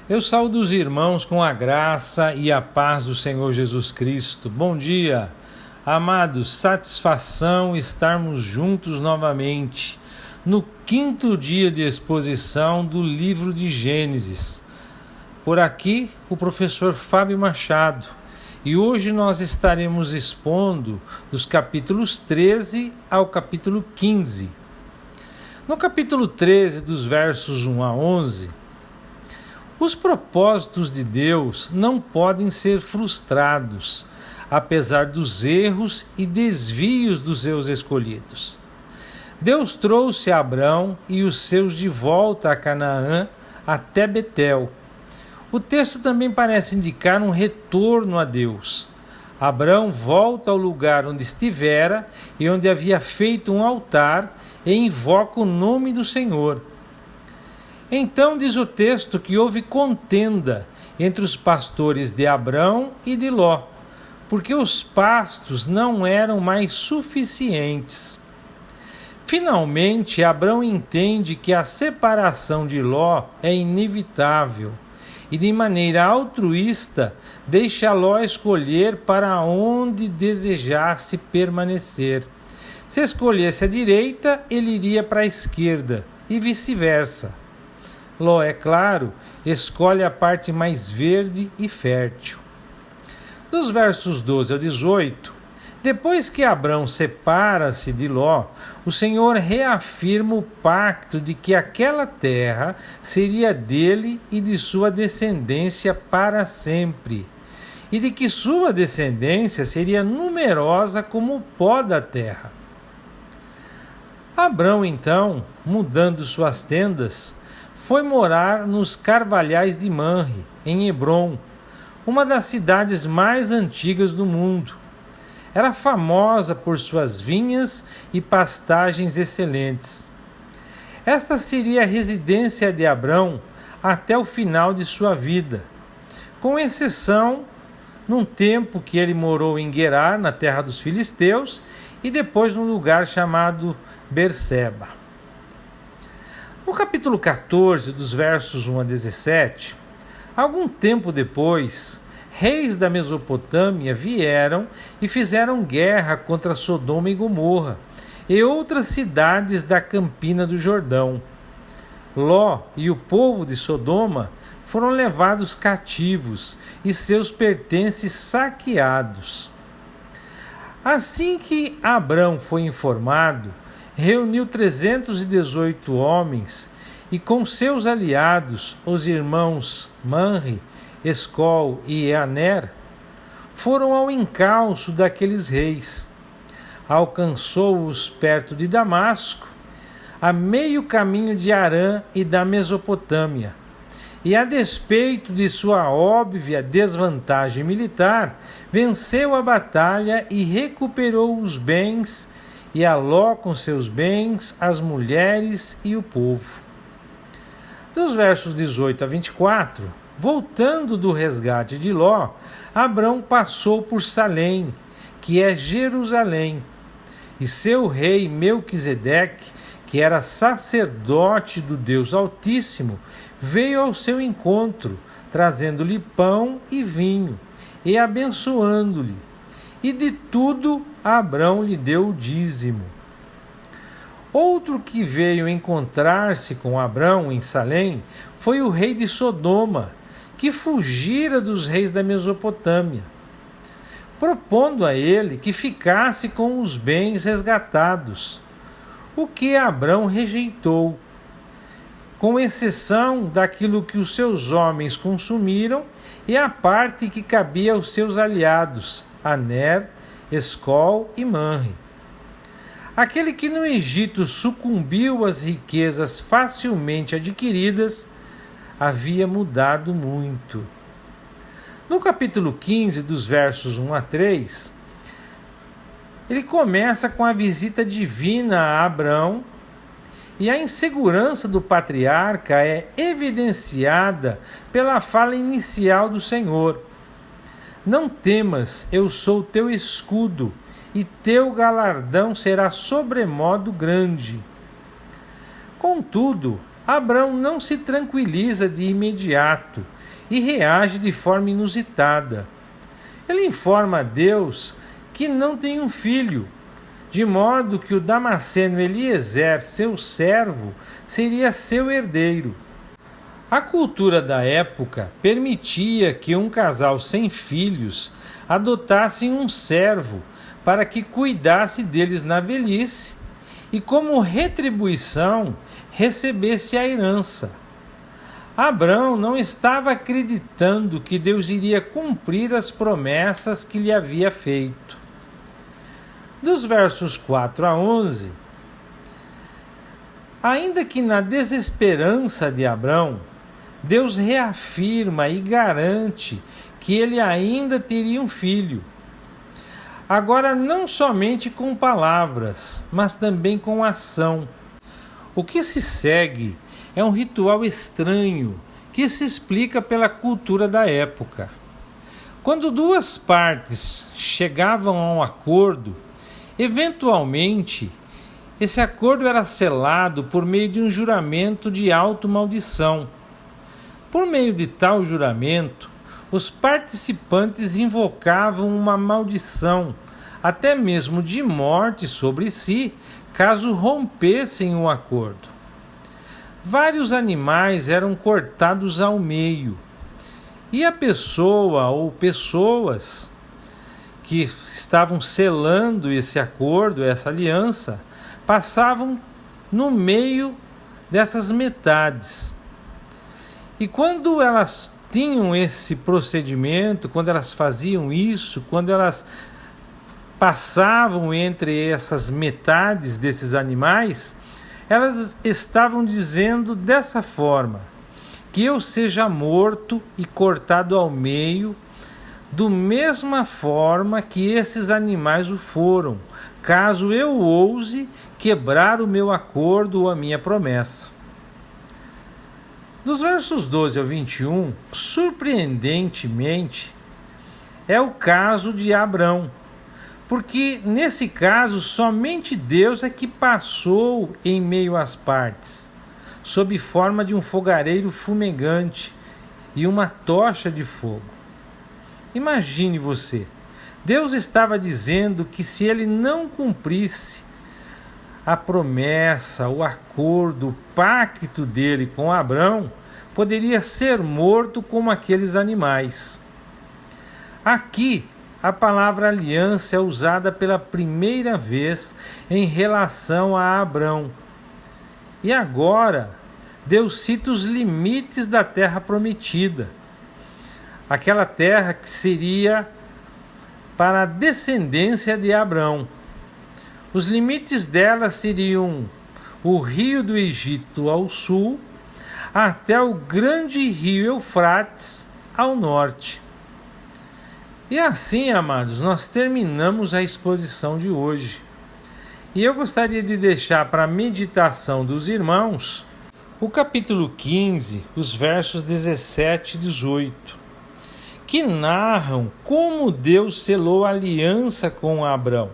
Eu saúdo os irmãos com a graça e a paz do Senhor Jesus Cristo. Bom dia, amados, satisfação estarmos juntos novamente no 5º dia de exposição do livro de Gênesis. Por aqui, o professor Fábio Machado, e hoje nós estaremos expondo dos capítulos 13 ao capítulo 15. No capítulo 13, dos versos 1 a 11, os propósitos de Deus não podem ser frustrados, apesar dos erros e desvios dos seus escolhidos. Deus trouxe Abrão e os seus de volta a Canaã até Betel. O texto também parece indicar um retorno a Deus. Abrão volta ao lugar onde estivera e onde havia feito um altar e invoca o nome do Senhor. Então diz o texto que houve contenda entre os pastores de Abrão e de Ló, porque os pastos não eram mais suficientes. Finalmente, Abrão entende que a separação de Ló é inevitável e, de maneira altruísta, deixa Ló escolher para onde desejasse permanecer. Se escolhesse a direita, ele iria para a esquerda e vice-versa. Ló, é claro, escolhe a parte mais verde e fértil. Dos versos 12 ao 18, depois que Abrão separa-se de Ló, o Senhor reafirma o pacto de que aquela terra seria dele e de sua descendência para sempre, e de que sua descendência seria numerosa como o pó da terra. Abrão, então, mudando suas tendas, foi morar nos Carvalhais de Manre, em Hebrom, uma das cidades mais antigas do mundo. Era famosa por suas vinhas e pastagens excelentes. Esta seria a residência de Abrão até o final de sua vida, com exceção num tempo que ele morou em Gerar, na terra dos filisteus, e depois num lugar chamado Berseba. No capítulo 14, dos versos 1 a 17, algum tempo depois, reis da Mesopotâmia vieram e fizeram guerra contra Sodoma e Gomorra e outras cidades da campina do Jordão. Ló e o povo de Sodoma foram levados cativos e seus pertences saqueados. Assim que Abrão foi informado, reuniu 318 homens e com seus aliados, os irmãos Manre, Escol e Aner, foram ao encalço daqueles reis. Alcançou-os perto de Damasco, a meio caminho de Harã e da Mesopotâmia. E a despeito de sua óbvia desvantagem militar, venceu a batalha e recuperou os bens e a Ló com seus bens, as mulheres e o povo. Dos versos 18 a 24, voltando do resgate de Ló, Abrão passou por Salém, que é Jerusalém, e seu rei Melquisedeque, que era sacerdote do Deus Altíssimo, veio ao seu encontro, trazendo-lhe pão e vinho, e abençoando-lhe. E de tudo Abrão lhe deu o dízimo. Outro que veio encontrar-se com Abrão em Salém foi o rei de Sodoma, que fugira dos reis da Mesopotâmia, propondo a ele que ficasse com os bens resgatados, o que Abrão rejeitou, com exceção daquilo que os seus homens consumiram e a parte que cabia aos seus aliados, Aner, Escol e Manre. Aquele que no Egito sucumbiu às riquezas facilmente adquiridas, havia mudado muito. No capítulo 15, dos versos 1 a 3, ele começa com a visita divina a Abrão, e a insegurança do patriarca é evidenciada pela fala inicial do Senhor. Não temas, eu sou teu escudo, e teu galardão será sobremodo grande. Contudo, Abrão não se tranquiliza de imediato e reage de forma inusitada. Ele informa a Deus que não tem um filho, de modo que o Damasceno Eliezer, seu servo, seria seu herdeiro. A cultura da época permitia que um casal sem filhos adotasse um servo para que cuidasse deles na velhice e, como retribuição, recebesse a herança. Abrão não estava acreditando que Deus iria cumprir as promessas que lhe havia feito. Dos versos 4 a 11, ainda que na desesperança de Abrão, Deus reafirma e garante que ele ainda teria um filho. Agora, não somente com palavras, mas também com ação. O que se segue é um ritual estranho que se explica pela cultura da época. Quando duas partes chegavam a um acordo, eventualmente, esse acordo era selado por meio de um juramento de automaldição. Por meio de tal juramento, os participantes invocavam uma maldição, até mesmo de morte sobre si, caso rompessem o acordo. Vários animais eram cortados ao meio, e a pessoa ou pessoas que estavam selando esse acordo, essa aliança, passavam no meio dessas metades. E quando elas tinham esse procedimento, quando elas faziam isso, quando elas passavam entre essas metades desses animais, elas estavam dizendo dessa forma: que eu seja morto e cortado ao meio, do mesma forma que esses animais o foram, caso eu ouse quebrar o meu acordo ou a minha promessa. Dos versos 12 ao 21, surpreendentemente, é o caso de Abrão, porque nesse caso somente Deus é que passou em meio às partes, sob forma de um fogareiro fumegante e uma tocha de fogo. Imagine você, Deus estava dizendo que se ele não cumprisse a promessa, o acordo, o pacto dele com Abrão, poderia ser morto como aqueles animais. Aqui, a palavra aliança é usada pela primeira vez em relação a Abrão. E agora, Deus cita os limites da terra prometida. Aquela terra que seria para a descendência de Abrão. Os limites dela seriam o rio do Egito ao sul, até o grande rio Eufrates ao norte. E assim, amados, nós terminamos a exposição de hoje. E eu gostaria de deixar para a meditação dos irmãos o capítulo 15, os versos 17 e 18, que narram como Deus selou a aliança com Abrão.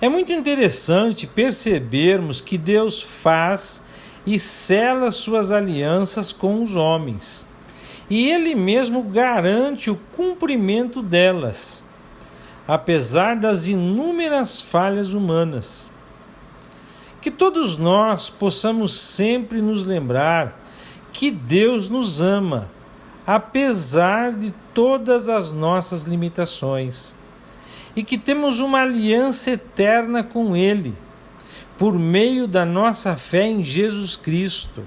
É muito interessante percebermos que Deus faz e sela suas alianças com os homens, e Ele mesmo garante o cumprimento delas, apesar das inúmeras falhas humanas. Que todos nós possamos sempre nos lembrar que Deus nos ama, apesar de todas as nossas limitações, e que temos uma aliança eterna com Ele, por meio da nossa fé em Jesus Cristo.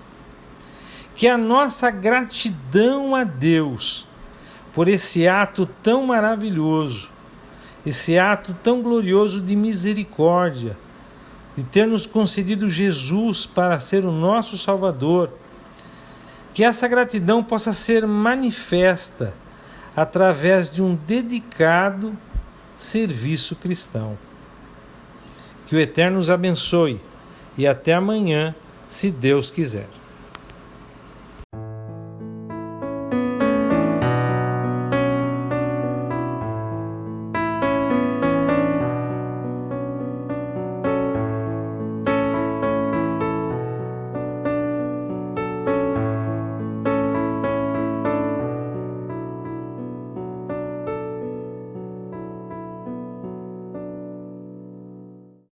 Que a nossa gratidão a Deus por esse ato tão maravilhoso, esse ato tão glorioso de misericórdia, de ter nos concedido Jesus para ser o nosso Salvador, que essa gratidão possa ser manifesta através de um dedicado serviço cristão. Que o Eterno os abençoe e até amanhã, se Deus quiser.